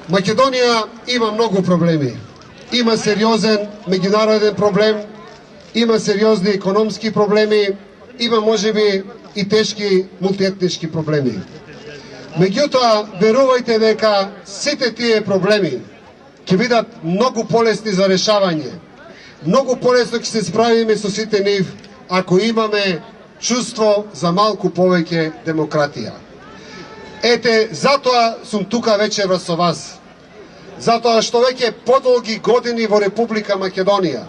Македонија има многу проблеми. Има сериозен меѓународен проблем, има сериозни економски проблеми, има можеби и тешки мултиетнички проблеми. Меѓутоа, верувајте дека сите тие проблеми ќе бидат многу полесни за решавање. Многу полесно ќе се справиме со сите нив ако имаме чувство за малку повеќе демократија. Ете, затоа сум тука вечерва со вас. Затоа што веќе подолги години во Република Македонија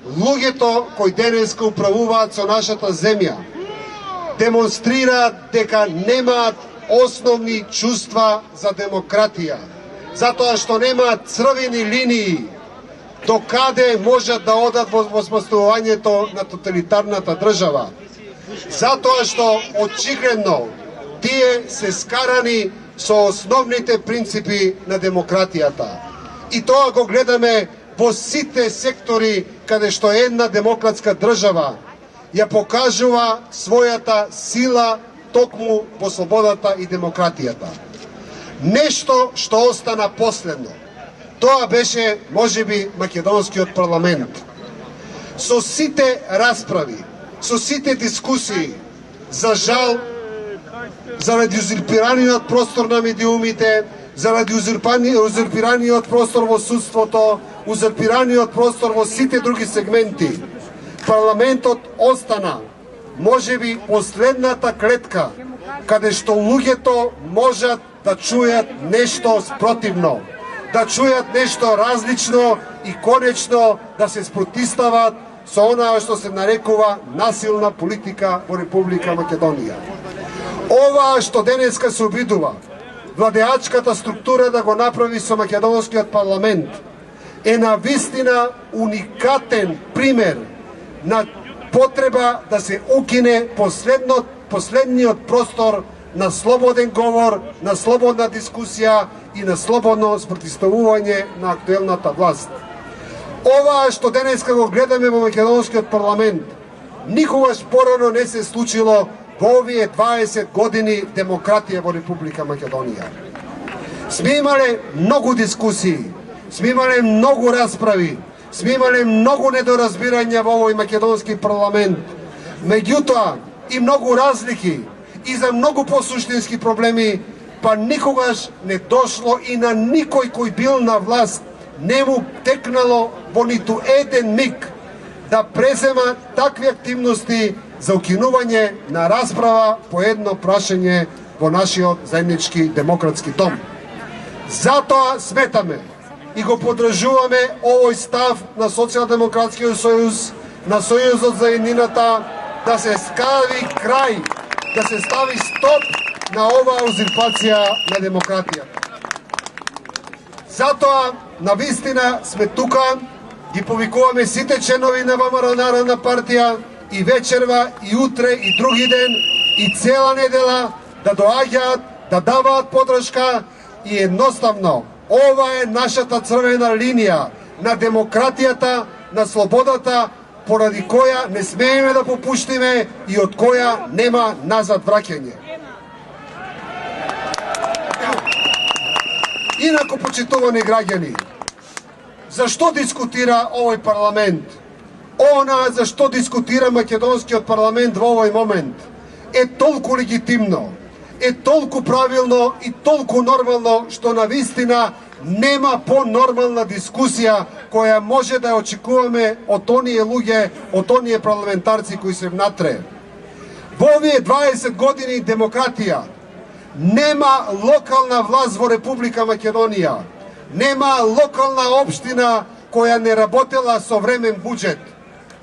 луѓето кои денеска управуваат со нашата земја демонстрираат дека немаат основни чувства за демократија, затоа што немаат црвени линии до каде можат да одат во воспоставувањето на тоталитарната држава, затоа што очигледно тие се скарани со основните принципи на демократијата. И тоа го гледаме во сите сектори каде што една демократска држава ја покажува својата сила токму во слободата и демократијата. Нешто што остана последно, тоа беше можеби македонскиот парламент. Со сите расправи, со сите дискусии, за жал, заради узурпираниот простор на медиумите, заради узурпираниот простор во судството, узурпираниот простор во сите други сегменти, парламентот остана можеби последната клетка каде што луѓето можат да чујат нешто спротивно, да чујат нешто различно и конечно да се спротистават со онаа што се нарекува насилна политика во Република Македонија. Ова што денеска се обидува владеачката структура да го направи со македонскиот парламент е навистина уникатен пример на потреба да се укине последниот простор на слободен говор, на слободна дискусија и на слободно спротивставување на актуелната власт. Ова што денеска го гледаме во македонскиот парламент никогаш порано не се случило во овие 20 години демократија во Република Македонија. Сме имале многу дискусии, сме имале многу расправи, сме имале многу недоразбирања во овој македонски парламент, меѓутоа и многу разлики и за многу посуштински проблеми, па никогаш не дошло и на никој кој бил на власт не му текнало во ниту еден миг да презема такви активности за укинување на расправа по едно прашање во нашиот заеднички демократски дом. Затоа сметаме и го подржуваме овој став на Социјалдемократскиот сојуз, на Сојузот за еднината, да се стави крај, да се стави стоп на оваа узурпација на демократијата. Затоа, навистина сме тука, ги повикуваме сите членови на ВМРО Народна партија и вечерва, и утре, и други ден, и цела недела да доаѓаат, да даваат подршка и едноставно ова е нашата црвена линија на демократијата, на слободата, поради која не смееме да попуштиме и од која нема назад враќање. Инаку, почитувани граѓани, зашто дискутира овој парламент? Она зашто дискутира македонскиот парламент во овој момент е толку легитимно, е толку правилно и толку нормално што навистина нема по-нормална дискусија која може да ја очекуваме од оние луѓе, од оние парламентарци кои се внатре. Во овие 20 години демократија нема локална власт во Република Македонија, нема локална општина која не работела со времен буџет.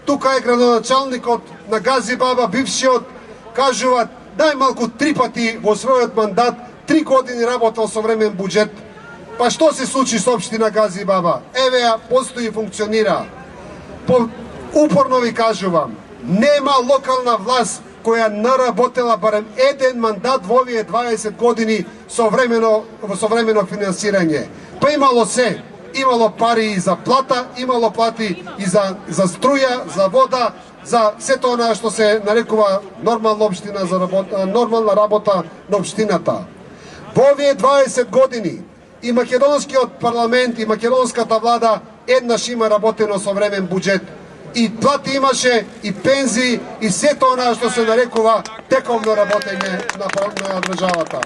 Тука е градоначалникот на Гази Баба, бившиот, кажува најмалку 3 пати во својот мандат, 3 години работел со времен буџет. Па што се случи со општина Гази Баба? Еве ја, постои и функционира. Упорно ви кажувам, нема локална власт која наработела барем еден мандат во овие 20 години со времено финансирање. Па имало се, имало пари и за плата, имало плати и за струја, за вода, за сето она што се нарекува нормална работа на општината. Во овие 20 години и македонскиот парламент и македонската влада еднаш има работено современ буџет. И плати имаше, и пензии, и сето она што се нарекува тековно работење на државата.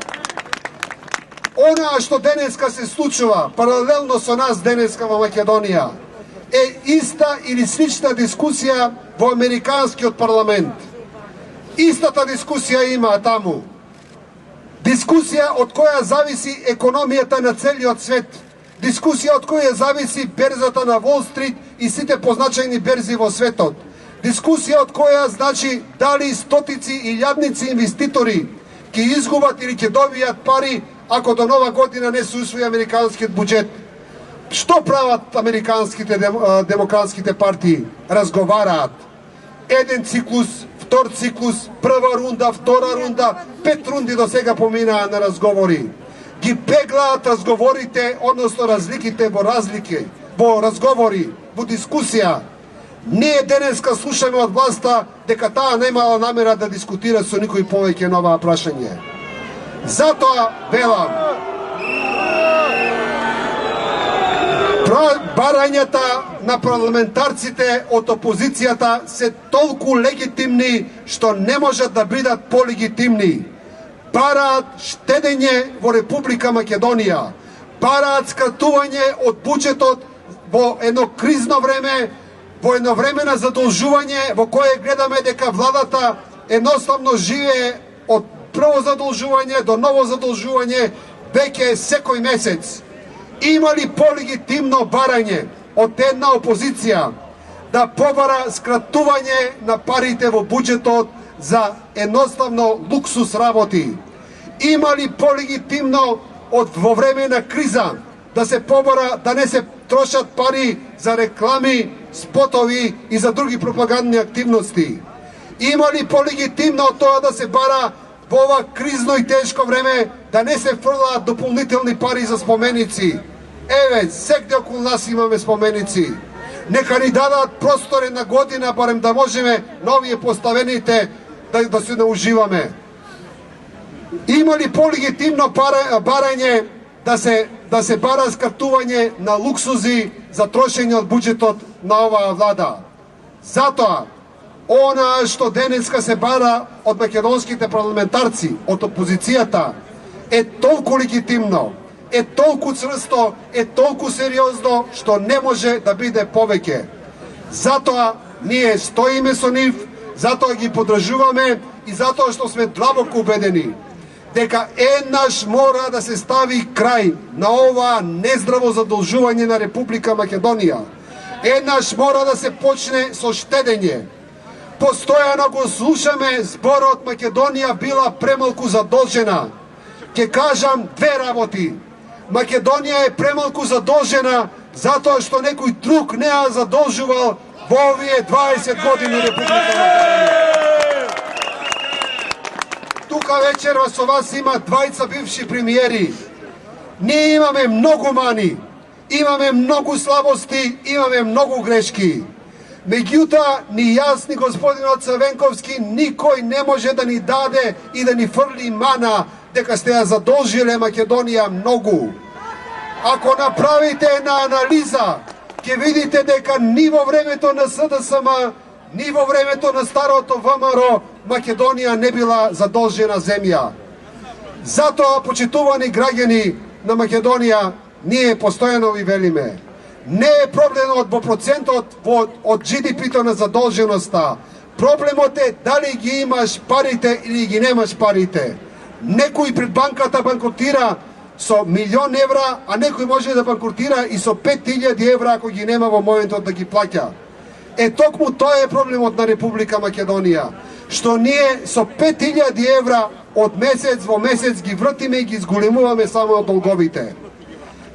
Она што денеска се случува, паралелно со нас денеска во Македонија, е иста или слична дискусија во американскиот парламент. Истата дискусија има таму. Дискусија од која зависи економијата на целиот свет. Дискусија од која зависи берзата на Wall Street и сите позначајни берзи во светот. Дискусија од која значи дали стотици и илјадници инвеститори ќе изгубат или ќе добијат пари ако до нова година не се усвои американскиот буџет. Што прават американските демократските партии? Разговараат. Еден циклус, втор циклус, прва рунда, втора рунда, 5 рунди до сега поминаа на разговори. Ги пеглаат разговорите, односно разликите во разговори, во дискусија. Ние денеска слушаме од власта дека таа немала намера да дискутира со никој повеќе на оваа прашање. Затоа велам, барањата на парламентарците од опозицијата се толку легитимни што не можат да бидат полегитимни. Бараат штедење во Република Македонија, бараат скратување од буџетот во едно кризно време, во едно време на задолжување во кое гледаме дека владата едноставно живее од прво задолжување до ново задолжување веќе секој месец. Има ли полегитимно барање од една опозиција да побара скратување на парите во буџетот за едноставно луксус работи? Има ли полегитимно во време на криза да се побара да не се трошат пари за реклами, спотови и за други пропагандни активности? Има ли полегитимно тоа да се бара во ова кризно и тешко време да не се фрлаат дополнителни пари за споменици? Еве, секде околу нас имаме споменици. Нека ни дадат простор една година, барем да можеме новие поставените да се науживаме. Има ли полегитимно барање да се бара скратување на луксузи за трошење од буџетот на оваа влада? Затоа, она што денеска се бара од македонските парламентарци, од опозицијата, е толку легитимно, е толку цврсто, е толку сериозно, што не може да биде повеќе. Затоа ние стоиме со нив, затоа ги подржуваме и затоа што сме длабоко убедени дека еднаш мора да се стави крај на ова нездраво задолжување на Република Македонија. Еднаш мора да се почне со штедење. Постојано го слушаме зборот Македонија била премалку задолжена. Ќе кажам две работи. Македонија е премалку задолжена затоа што некој друг не ја задолжувал во овие 20 години Република Македонија. Тука вечерва со вас има двајца бивши премиери. Ние имаме многу мани, имаме многу слабости, имаме многу грешки. Меѓутоа, ни јас, ни господинот Црвенковски, никој не може да ни даде и да ни фрли мана дека сте ја задолжиле Македонија многу. Ако направите една анализа, ќе видите дека ни во времето на СДСМ, ни во времето на старото ВМРО, Македонија не била задолжена земја. Затоа, почитувани граѓани на Македонија, ние постојано ви велиме, не е проблемот во процентот од GDP-то на задолженоста. Проблемот е дали ги имаш парите или ги немаш парите. Некој пред банката банкротира со 1.000.000 евра, а некој може да банкротира и со 5.000 евра ако ги нема во моментот да ги плаќа. Е, токму тоа е проблемот на Република Македонија, што ние со 5.000 евра од месец во месец ги вртиме и ги зголемуваме само од долговите.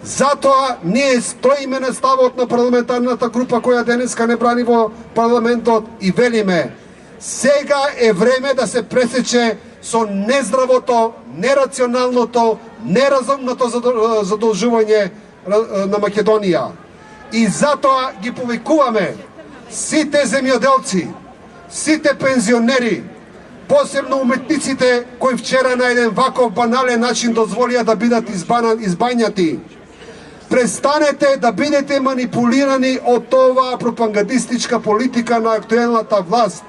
Затоа ние стоиме на ставот на парламентарната група која денеска не брани во парламентот и велиме: сега е време да се пресече со нездравото, нерационалното, неразумното задолжување на Македонија. И затоа ги повикуваме сите земјоделци, сите пензионери, посебно уметниците кои вчера на еден ваков банален начин дозволија да бидат избањати. Престанете да бидете манипулирани од оваа пропагандистичка политика на актуелната власт.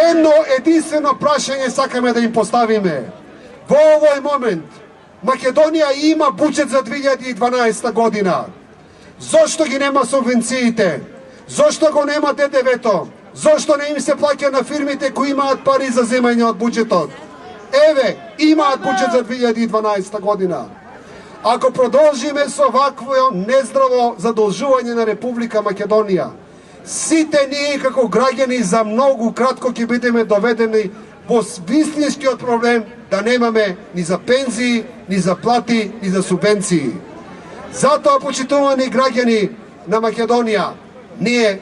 Едно единствено прашање сакаме да им поставиме. Во овој момент Македонија има буџет за 2012 година. Зошто ги нема субвенциите? Зошто го нема ДДВ-то? Зошто не им се плаќа на фирмите кои имаат пари за земање од буџетот? Еве, имаат буџет за 2012 година. Ако продолжиме со вакво нездраво задолжување на Република Македонија, сите ние како граѓани за многу кратко ќе бидеме доведени во вистинскиот проблем да немаме ни за пензии, ни за плати, ни за субвенции. Затоа, почитувани граѓани на Македонија, ние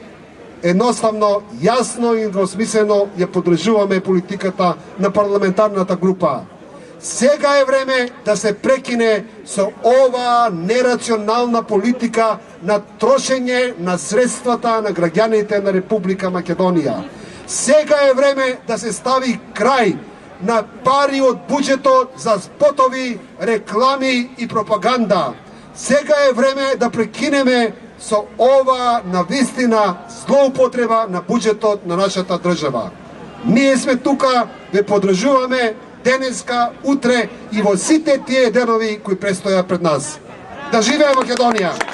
едноставно, јасно и двосмислено ја поддржуваме политиката на парламентарната група. Сега е време да се прекине со оваа нерационална политика на трошење на средствата на граѓаните на Република Македонија. Сега е време да се стави крај на пари од буџетот за спотови, реклами и пропаганда. Сега е време да прекинеме со ова навистина злоупотреба на буџетот на нашата држава. Ние сме тука, ве поддржуваме денеска, утре и во сите тие денови кои престојат пред нас. Да живее Македонија!